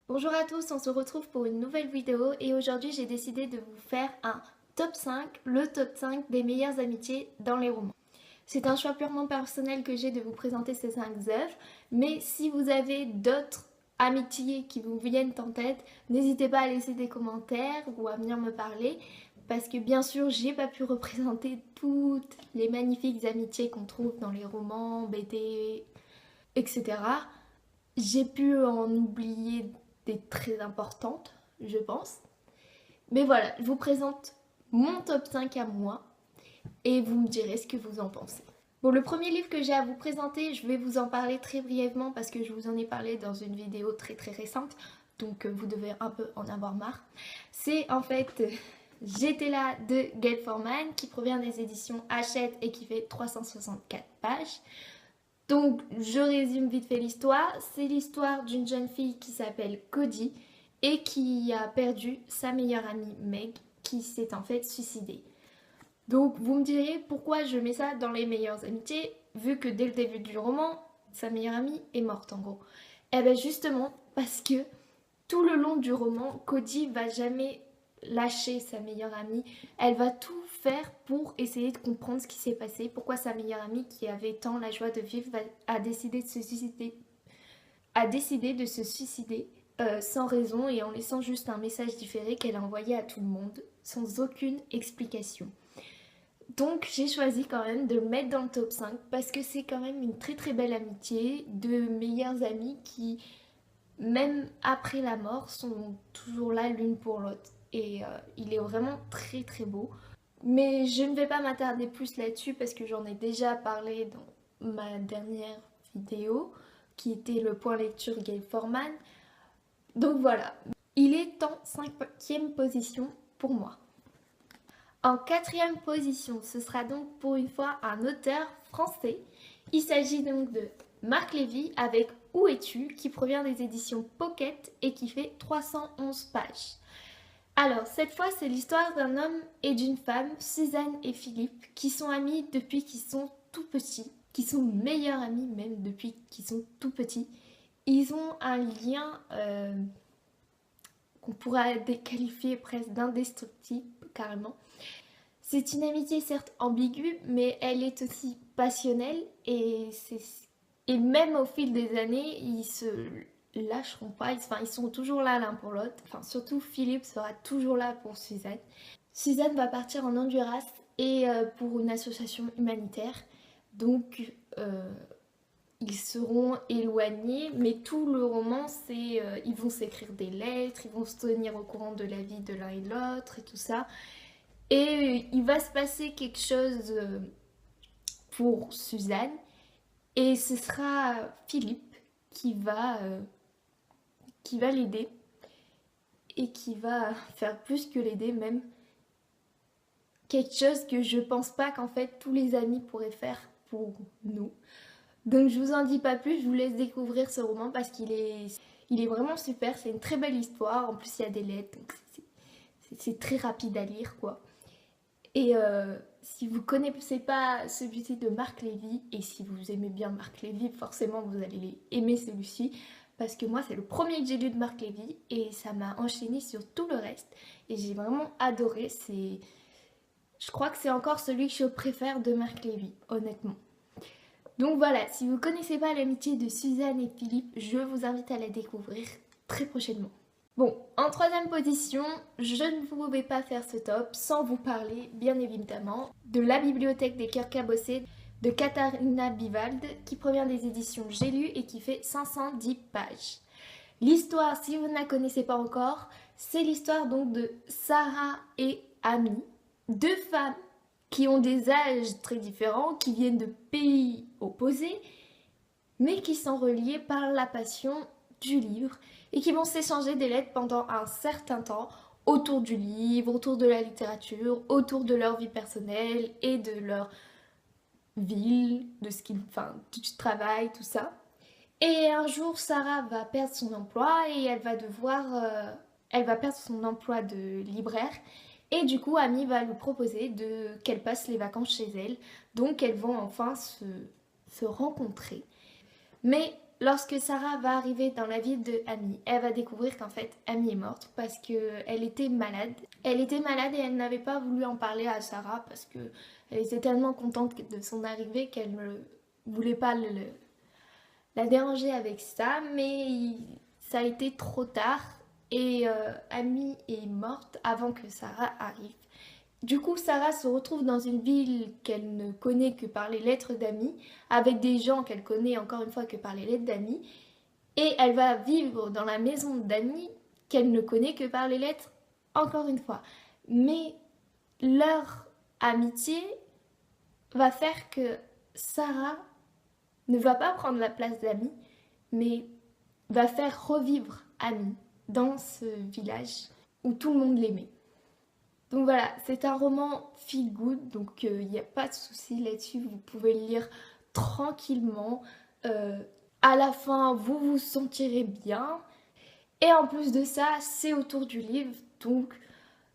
Bonjour à tous, on se retrouve pour une nouvelle vidéo et aujourd'hui j'ai décidé de vous faire un top 5, le top 5 des meilleures amitiés dans les romans. C'est un choix purement personnel que j'ai de vous présenter ces 5 œuvres, mais si vous avez d'autres amitiés qui vous viennent en tête, n'hésitez pas à laisser des commentaires ou à venir me parler parce que bien sûr j'ai pas pu représenter toutes les magnifiques amitiés qu'on trouve dans les romans, BD, etc. J'ai pu en oublier des très importantes, je pense. Mais voilà, je vous présente mon top 5 à moi et vous me direz ce que vous en pensez. Bon, le premier livre que j'ai à vous présenter, je vais vous en parler très brièvement parce que je vous en ai parlé dans une vidéo très récente, donc vous devez un peu en avoir marre. C'est en fait J'étais là de Gail Forman qui provient des éditions Hachette et qui fait 364 pages. Donc, je résume vite fait l'histoire. C'est l'histoire d'une jeune fille qui s'appelle Cody et qui a perdu sa meilleure amie Meg, qui s'est en fait suicidée. Donc, vous me direz pourquoi je mets ça dans les meilleures amitiés, vu que dès le début du roman, sa meilleure amie est morte en gros. Eh bien, justement, parce que tout le long du roman, Cody va jamais lâcher sa meilleure amie. Elle va tout faire pour essayer de comprendre ce qui s'est passé, pourquoi sa meilleure amie qui avait tant la joie de vivre a décidé de se suicider, sans raison et en laissant juste un message différé qu'elle a envoyé à tout le monde sans aucune explication. Donc j'ai choisi quand même de le mettre dans le top 5 parce que c'est quand même une très belle amitié de meilleures amies qui même après la mort, sont toujours là l'une pour l'autre. Et il est vraiment très beau. Mais je ne vais pas m'attarder plus là-dessus parce que j'en ai déjà parlé dans ma dernière vidéo, qui était le point lecture Gail Forman. Donc voilà, il est en 5e position pour moi. En 4e position, ce sera donc pour une fois un auteur français. Il s'agit donc de Marc Lévy avec Où es-tu qui provient des éditions Pocket et qui fait 311 pages. Alors, cette fois, c'est l'histoire d'un homme et d'une femme, Suzanne et Philippe, qui sont amis depuis qu'ils sont tout petits, qui sont meilleurs amis même depuis qu'ils sont tout petits. Ils ont un lien qu'on pourrait qualifier presque d'indestructible, carrément. C'est une amitié certes ambiguë, mais elle est aussi passionnelle et même au fil des années, ils se lâcheront pas, ils sont toujours là l'un pour l'autre. Enfin, surtout Philippe sera toujours là pour Suzanne. Suzanne va partir en Honduras et pour une association humanitaire. Donc, ils seront éloignés, mais tout le roman, c'est ils vont s'écrire des lettres, ils vont se tenir au courant de la vie de l'un et de l'autre et tout ça. Et il va se passer quelque chose pour Suzanne et ce sera Philippe qui va l'aider et qui va faire plus que l'aider même. Quelque chose que je pense pas qu'en fait tous les amis pourraient faire pour nous. Donc je vous en dis pas plus, je vous laisse découvrir ce roman parce il est vraiment super, c'est une très belle histoire, en plus il y a des lettres, donc c'est très rapide à lire quoi. Et si vous ne connaissez pas celui-ci de Marc Lévy, et si vous aimez bien Marc Lévy, forcément vous allez aimer celui-ci, parce que moi c'est le premier que j'ai lu de Marc Lévy, et ça m'a enchaîné sur tout le reste, et j'ai vraiment adoré, je crois que c'est encore celui que je préfère de Marc Lévy, honnêtement. Donc voilà, si vous ne connaissez pas l'amitié de Suzanne et Philippe, je vous invite à la découvrir très prochainement. Bon, en 3e position, je ne pouvais pas faire ce top sans vous parler, bien évidemment, de La Bibliothèque des cœurs cabossés de Katharina Bivald, qui provient des éditions J'ai lu et qui fait 510 pages. L'histoire, si vous ne la connaissez pas encore, c'est l'histoire donc de Sarah et Amy, deux femmes qui ont des âges très différents, qui viennent de pays opposés, mais qui sont reliées par la passion du livre et qui vont s'échanger des lettres pendant un certain temps autour du livre, autour de la littérature, autour de leur vie personnelle et de leur ville, du travail, tout ça. Et un jour, Sarah va perdre son emploi et elle va perdre son emploi de libraire. Et du coup, Amy va lui proposer qu'elle passe les vacances chez elle. Donc, elles vont enfin se rencontrer. Mais lorsque Sarah va arriver dans la ville de Amy, elle va découvrir qu'en fait Amy est morte parce qu'elle était malade. Elle était malade et elle n'avait pas voulu en parler à Sarah parce qu'elle était tellement contente de son arrivée qu'elle ne voulait pas la déranger avec ça, mais ça a été trop tard et Amy est morte avant que Sarah arrive. Du coup, Sarah se retrouve dans une ville qu'elle ne connaît que par les lettres d'Amy, avec des gens qu'elle connaît encore une fois que par les lettres d'Amy, et elle va vivre dans la maison d'Amy qu'elle ne connaît que par les lettres encore une fois. Mais leur amitié va faire que Sarah ne va pas prendre la place d'Amy, mais va faire revivre Amy dans ce village où tout le monde l'aimait. Donc voilà, c'est un roman feel good, donc il n'y a pas de souci là-dessus, vous pouvez le lire tranquillement. À la fin, vous vous sentirez bien. Et en plus de ça, c'est autour du livre, donc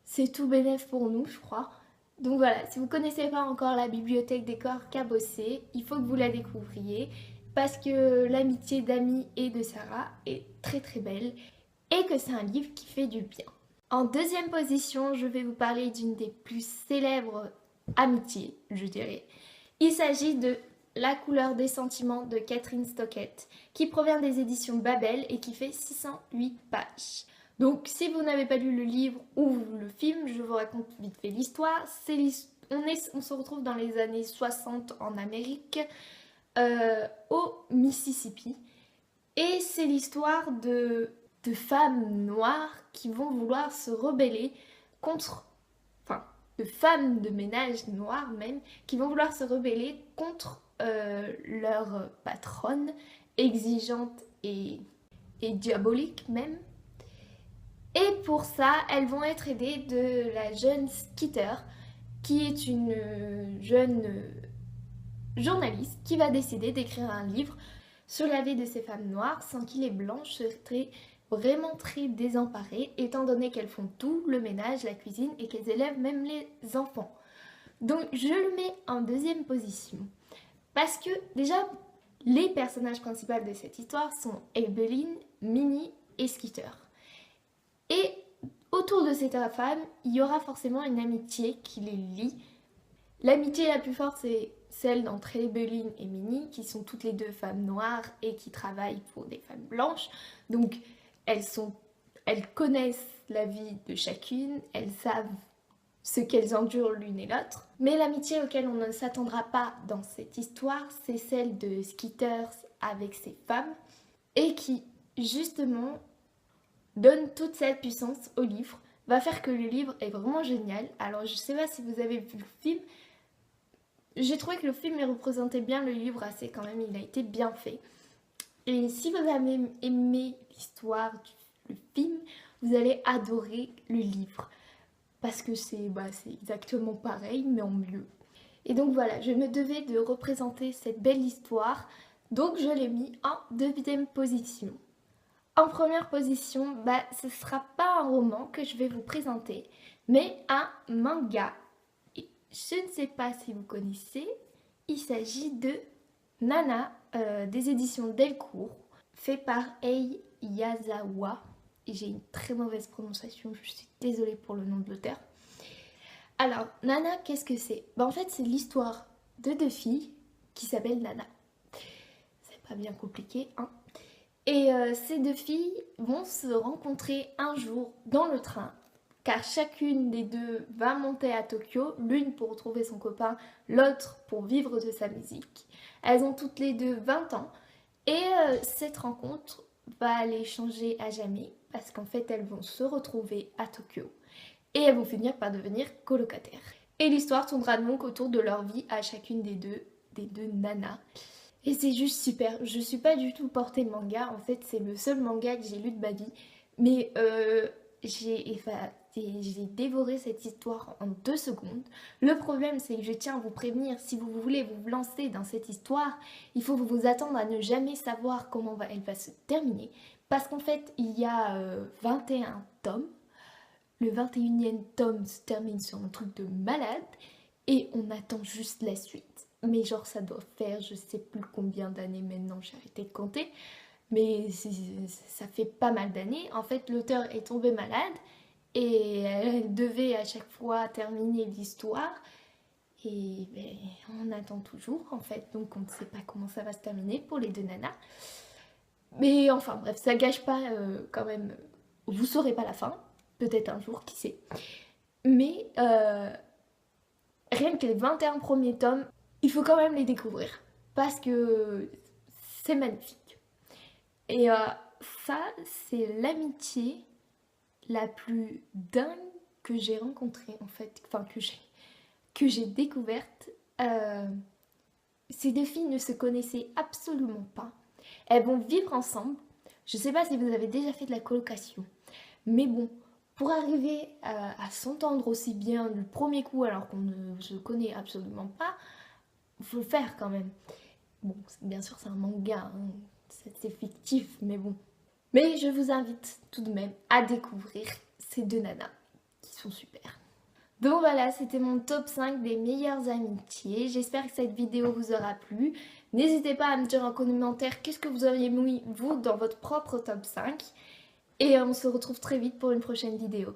c'est tout bénef pour nous, je crois. Donc voilà, si vous ne connaissez pas encore la bibliothèque des corps cabossés, il faut que vous la découvriez parce que l'amitié d'Amy et de Sarah est très très belle et que c'est un livre qui fait du bien. En deuxième position, je vais vous parler d'une des plus célèbres amitiés, je dirais. Il s'agit de La couleur des sentiments de Catherine Stockett, qui provient des éditions Babel et qui fait 608 pages. Donc si vous n'avez pas lu le livre ou le film, je vous raconte vite fait l'histoire. On se retrouve dans les années 60 en Amérique, au Mississippi. Et c'est l'histoire de femmes noires qui vont vouloir se rebeller contre, enfin, de femmes de ménage noires même, qui vont vouloir se rebeller contre leur patronne, exigeante et diabolique même. Et pour ça, elles vont être aidées de la jeune Skeeter, qui est une jeune journaliste qui va décider d'écrire un livre sur la vie de ces femmes noires sans qui les blanches seraient vraiment très désemparées, étant donné qu'elles font tout, le ménage, la cuisine et qu'elles élèvent même les enfants. Donc je le mets en deuxième position parce que déjà les personnages principaux de cette histoire sont Evelyn, Minnie et Skeeter. Et autour de ces trois femmes, il y aura forcément une amitié qui les lie. L'amitié la plus forte, c'est celle d'entre Evelyn et Minnie, qui sont toutes les deux femmes noires et qui travaillent pour des femmes blanches. Donc elles connaissent la vie de chacune, elles savent ce qu'elles endurent l'une et l'autre. Mais l'amitié auquel on ne s'attendra pas dans cette histoire, c'est celle de Skeeter avec ses femmes et qui, justement, donne toute cette puissance au livre, va faire que le livre est vraiment génial. Alors je sais pas si vous avez vu le film, j'ai trouvé que le film représentait bien le livre assez quand même, il a été bien fait. Et si vous avez aimé l'histoire du film, vous allez adorer le livre. Parce que c'est exactement pareil, mais en mieux. Et donc voilà, je me devais de représenter cette belle histoire, donc je l'ai mis en deuxième position. En première position, ce ne sera pas un roman que je vais vous présenter, mais un manga. Et je ne sais pas si vous connaissez, il s'agit de Nana, des éditions Delcourt, fait par Ei Yazawa. Et j'ai une très mauvaise prononciation, je suis désolée pour le nom de l'auteur. Alors, Nana, qu'est-ce que c'est? En fait, c'est l'histoire de deux filles qui s'appellent Nana. C'est pas bien compliqué, hein? Et ces deux filles vont se rencontrer un jour dans le train, car chacune des deux va monter à Tokyo, l'une pour retrouver son copain, l'autre pour vivre de sa musique. Elles ont toutes les deux 20 ans, et cette rencontre va les changer à jamais, parce qu'en fait elles vont se retrouver à Tokyo, et elles vont finir par devenir colocataires. Et l'histoire tournera donc autour de leur vie à chacune des deux nanas. Et c'est juste super, je suis pas du tout portée manga, en fait c'est le seul manga que j'ai lu de ma vie, mais j'ai dévoré cette histoire en 2 secondes. Le problème c'est que je tiens à vous prévenir, si vous voulez vous lancer dans cette histoire, il faut vous attendre à ne jamais savoir comment elle va se terminer, parce qu'en fait il y a 21 tomes, le 21e tome se termine sur un truc de malade, et on attend juste la suite. mais genre ça doit faire je sais plus combien d'années maintenant, j'ai arrêté de compter, mais ça fait pas mal d'années. En fait, l'auteur est tombée malade et elle devait à chaque fois terminer l'histoire. Et ben, on attend toujours en fait, donc on ne sait pas comment ça va se terminer pour les deux nanas. Mais enfin bref, ça gâche pas quand même. Vous saurez pas la fin, peut-être un jour, qui sait. Mais rien que les 21 premiers tomes, il faut quand même les découvrir parce que c'est magnifique. Et ça, c'est l'amitié la plus dingue que j'ai rencontrée en fait, enfin que j'ai découverte. Ces deux filles ne se connaissaient absolument pas. Elles vont vivre ensemble. Je ne sais pas si vous avez déjà fait de la colocation, mais bon, pour arriver à s'entendre aussi bien du premier coup alors qu'on ne se connaît absolument pas, il faut le faire quand même. Bon, bien sûr c'est un manga, hein, c'est fictif, mais bon. Mais je vous invite tout de même à découvrir ces deux nanas qui sont super. Donc voilà, c'était mon top 5 des meilleures amitiés. J'espère que cette vidéo vous aura plu. N'hésitez pas à me dire en commentaire qu'est-ce que vous auriez mis vous dans votre propre top 5. Et on se retrouve très vite pour une prochaine vidéo.